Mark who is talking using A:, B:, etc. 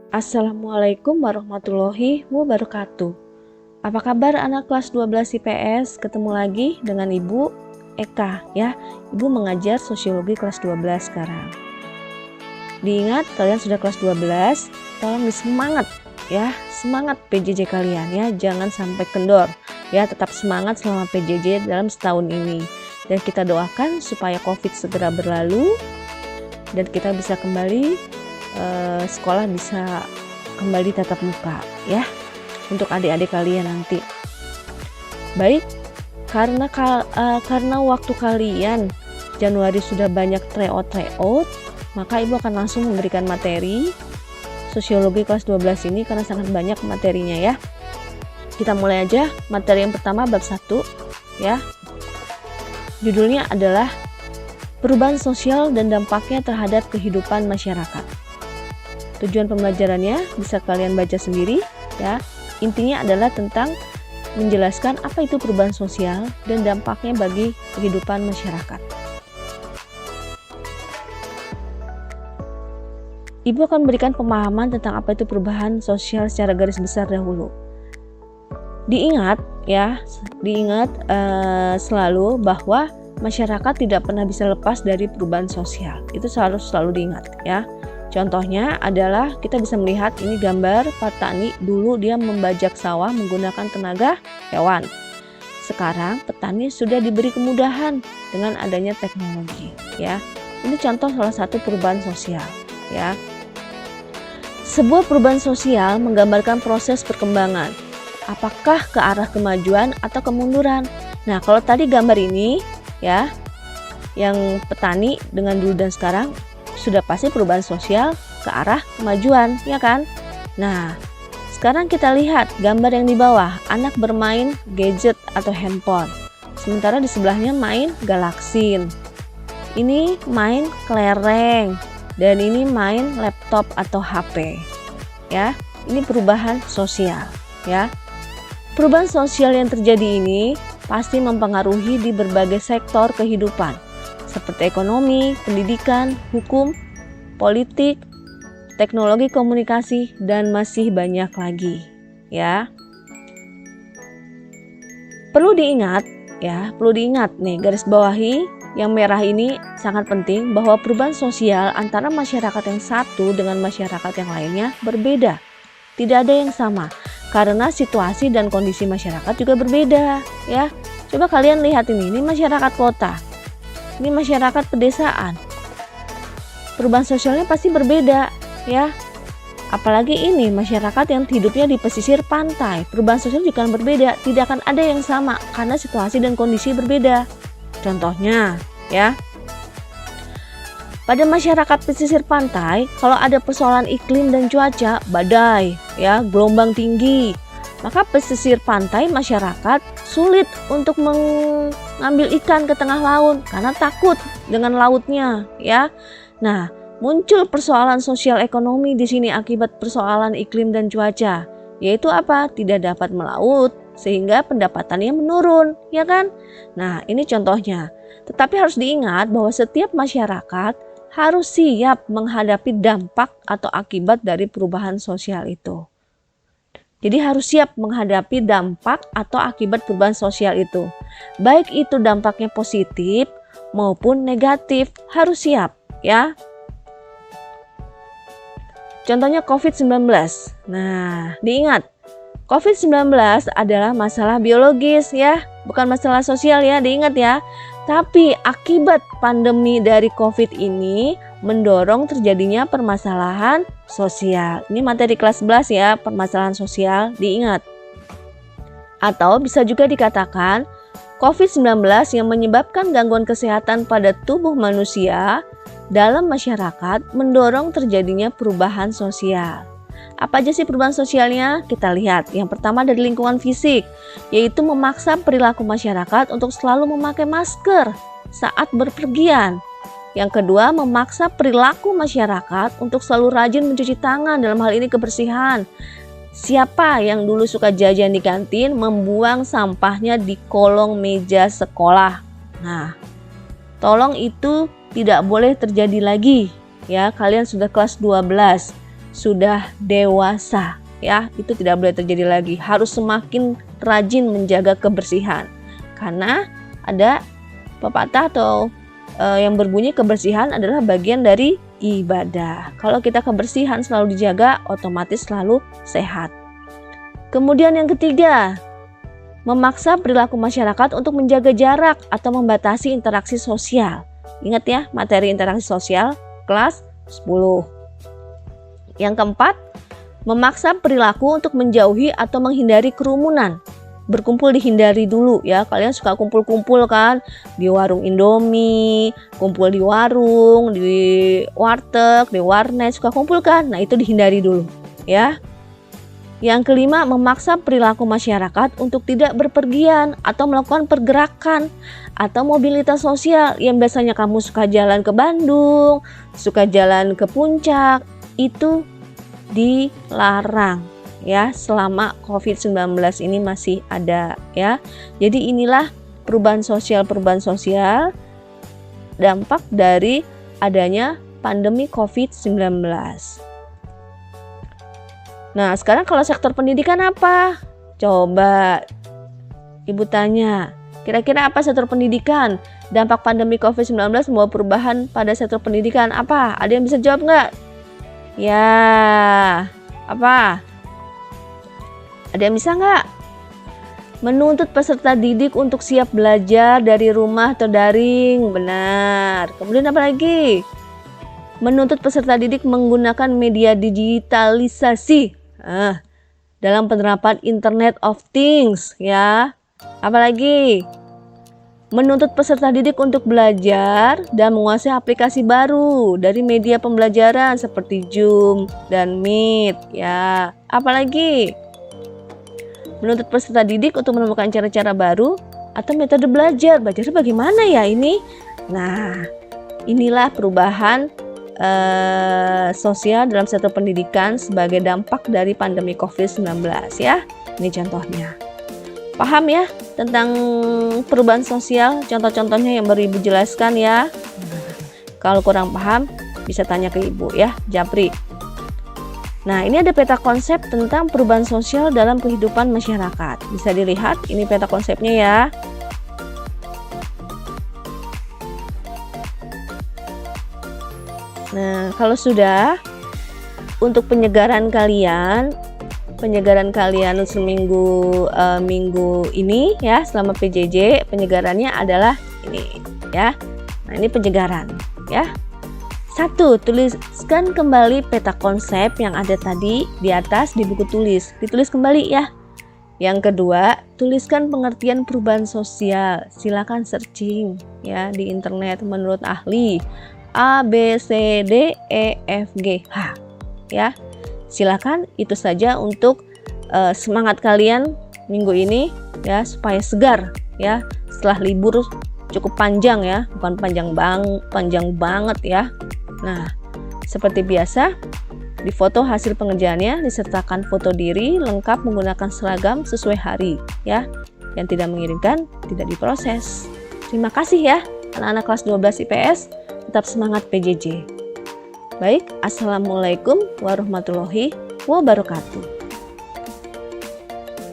A: Assalamualaikum warahmatullahi wabarakatuh. Apa kabar anak kelas 12 IPS? Ketemu lagi dengan Ibu Eka ya. Ibu mengajar sosiologi kelas 12 sekarang. Diingat kalian sudah kelas 12, tolong disemangat ya. Semangat PJJ kalian ya, jangan sampai kendor. Ya, tetap semangat selama PJJ dalam setahun ini. Dan kita doakan supaya Covid segera berlalu dan kita bisa kembali sekolah bisa kembali tatap muka ya untuk adik-adik kalian nanti. Baik, karena waktu kalian Januari sudah banyak tryout, maka Ibu akan langsung memberikan materi sosiologi kelas 12 ini karena sangat banyak materinya ya. Kita mulai aja materi yang pertama bab 1 ya. Judulnya adalah perubahan sosial dan dampaknya terhadap kehidupan masyarakat. Tujuan pembelajarannya bisa kalian baca sendiri ya. Intinya adalah tentang menjelaskan apa itu perubahan sosial dan dampaknya bagi kehidupan masyarakat. Ibu akan memberikan pemahaman tentang apa itu perubahan sosial secara garis besar dahulu. Diingat selalu bahwa masyarakat tidak pernah bisa lepas dari perubahan sosial. Itu selalu diingat ya. Contohnya adalah kita bisa melihat ini gambar petani dulu dia membajak sawah menggunakan tenaga hewan. Sekarang petani sudah diberi kemudahan dengan adanya teknologi ya. Ini contoh salah satu perubahan sosial ya. Sebuah perubahan sosial menggambarkan proses perkembangan. Apakah ke arah kemajuan atau kemunduran? Nah, kalau tadi gambar ini ya, yang petani dengan dulu dan sekarang sudah pasti perubahan sosial ke arah kemajuan, ya kan? Nah, sekarang kita lihat gambar yang di bawah, anak bermain gadget atau handphone. Sementara di sebelahnya main galaksin. Ini main kelereng dan ini main laptop atau HP. Ya, ini perubahan sosial, ya. Perubahan sosial yang terjadi ini pasti mempengaruhi di berbagai sektor kehidupan, seperti ekonomi, pendidikan, hukum, politik, teknologi komunikasi, dan masih banyak lagi ya. Perlu diingat nih, garis bawahi yang merah ini sangat penting bahwa perubahan sosial antara masyarakat yang satu dengan masyarakat yang lainnya berbeda. Tidak ada yang sama karena situasi dan kondisi masyarakat juga berbeda ya. Coba kalian lihat ini masyarakat kota. Ini masyarakat pedesaan. Perubahan sosialnya pasti berbeda ya. Apalagi ini masyarakat yang hidupnya di pesisir pantai. Perubahan sosial juga akan berbeda, tidak akan ada yang sama karena situasi dan kondisi berbeda. Contohnya ya. Pada masyarakat pesisir pantai, kalau ada persoalan iklim dan cuaca, badai ya, gelombang tinggi, maka pesisir pantai masyarakat sulit untuk mengambil ikan ke tengah laut karena takut dengan lautnya ya. Nah, muncul persoalan sosial ekonomi di sini akibat persoalan iklim dan cuaca, yaitu apa? Tidak dapat melaut sehingga pendapatannya menurun, ya kan? Nah, ini contohnya. Tetapi harus diingat bahwa setiap masyarakat harus siap menghadapi dampak atau akibat dari perubahan sosial itu. Jadi harus siap menghadapi dampak atau akibat perubahan sosial itu. Baik itu dampaknya positif maupun negatif, harus siap ya. Contohnya COVID-19. Nah, diingat, COVID-19 adalah masalah biologis ya, bukan masalah sosial ya, diingat ya. Tapi akibat pandemi dari COVID ini mendorong terjadinya permasalahan sosial. Ini materi kelas 11 ya, permasalahan sosial, diingat. Atau bisa juga dikatakan COVID-19 yang menyebabkan gangguan kesehatan pada tubuh manusia dalam masyarakat mendorong terjadinya perubahan sosial. Apa aja sih perubahan sosialnya? Kita lihat. Yang pertama dari lingkungan fisik, yaitu memaksa perilaku masyarakat untuk selalu memakai masker saat berpergian. Yang kedua, memaksa perilaku masyarakat untuk selalu rajin mencuci tangan, dalam hal ini kebersihan. Siapa yang dulu suka jajan di kantin membuang sampahnya di kolong meja sekolah. Nah, tolong itu tidak boleh terjadi lagi ya. Kalian sudah kelas 12. sudah dewasa, ya, itu tidak boleh terjadi lagi. Harus semakin rajin menjaga kebersihan. Karena ada pepatah atau yang berbunyi kebersihan adalah bagian dari ibadah. Kalau kita kebersihan selalu dijaga, otomatis selalu sehat. Kemudian yang ketiga, memaksa perilaku masyarakat untuk menjaga jarak atau membatasi interaksi sosial. Ingat ya, materi interaksi sosial kelas 10. Yang keempat, memaksa perilaku untuk menjauhi atau menghindari kerumunan. Berkumpul dihindari dulu ya. Kalian suka kumpul-kumpul kan di warung Indomie, kumpul di warung, di warteg, di warnet, suka kumpul kan? Nah, itu dihindari dulu ya. Yang kelima, memaksa perilaku masyarakat untuk tidak berpergian atau melakukan pergerakan atau mobilitas sosial. Yang biasanya kamu suka jalan ke Bandung, suka jalan ke puncak, itu dilarang ya selama COVID-19 ini masih ada ya. Jadi inilah perubahan sosial dampak dari adanya pandemi COVID-19. Nah, sekarang kalau sektor pendidikan apa? Coba Ibu tanya, kira-kira apa sektor pendidikan? Dampak pandemi COVID-19 membawa perubahan pada sektor pendidikan apa? Ada yang bisa jawab nggak? Ya, apa? Ada yang bisa nggak? Menuntut peserta didik untuk siap belajar dari rumah atau daring. Benar. Kemudian apa lagi? Menuntut peserta didik menggunakan media digitalisasi dalam penerapan Internet of Things ya. Apalagi? Menuntut peserta didik untuk belajar dan menguasai aplikasi baru dari media pembelajaran seperti Zoom dan Meet ya. Apalagi? Menuntut peserta didik untuk menemukan cara-cara baru atau metode belajar. Belajarnya bagaimana ya ini? Nah, inilah perubahan sosial dalam sektor pendidikan sebagai dampak dari pandemi COVID-19 ya. Ini contohnya. Paham ya tentang perubahan sosial? Contoh-contohnya yang baru Ibu jelaskan ya. Kalau kurang paham bisa tanya ke Ibu ya, Japri. Nah, ini ada peta konsep tentang perubahan sosial dalam kehidupan masyarakat. Bisa dilihat, ini peta konsepnya ya. Nah, kalau sudah, untuk penyegaran kalian minggu ini ya, selama PJJ, penyegarannya adalah ini ya. Nah, ini penyegaran ya. 1. Tuliskan kembali peta konsep yang ada tadi di atas di buku tulis. Ditulis kembali ya. Yang kedua, tuliskan pengertian perubahan sosial. Silakan searching ya di internet menurut ahli A, B, C, D, E, F, G, H. Ya. Silakan, itu saja untuk semangat kalian minggu ini ya, supaya segar ya setelah libur cukup panjang ya, bukan panjang banget ya. Nah, seperti biasa, di foto hasil pengerjaannya disertakan foto diri lengkap menggunakan seragam sesuai hari ya. Yang tidak mengirimkan tidak diproses. Terima kasih ya anak-anak kelas 12 IPS, tetap semangat PJJ. Baik, Assalamualaikum warahmatullahi wabarakatuh.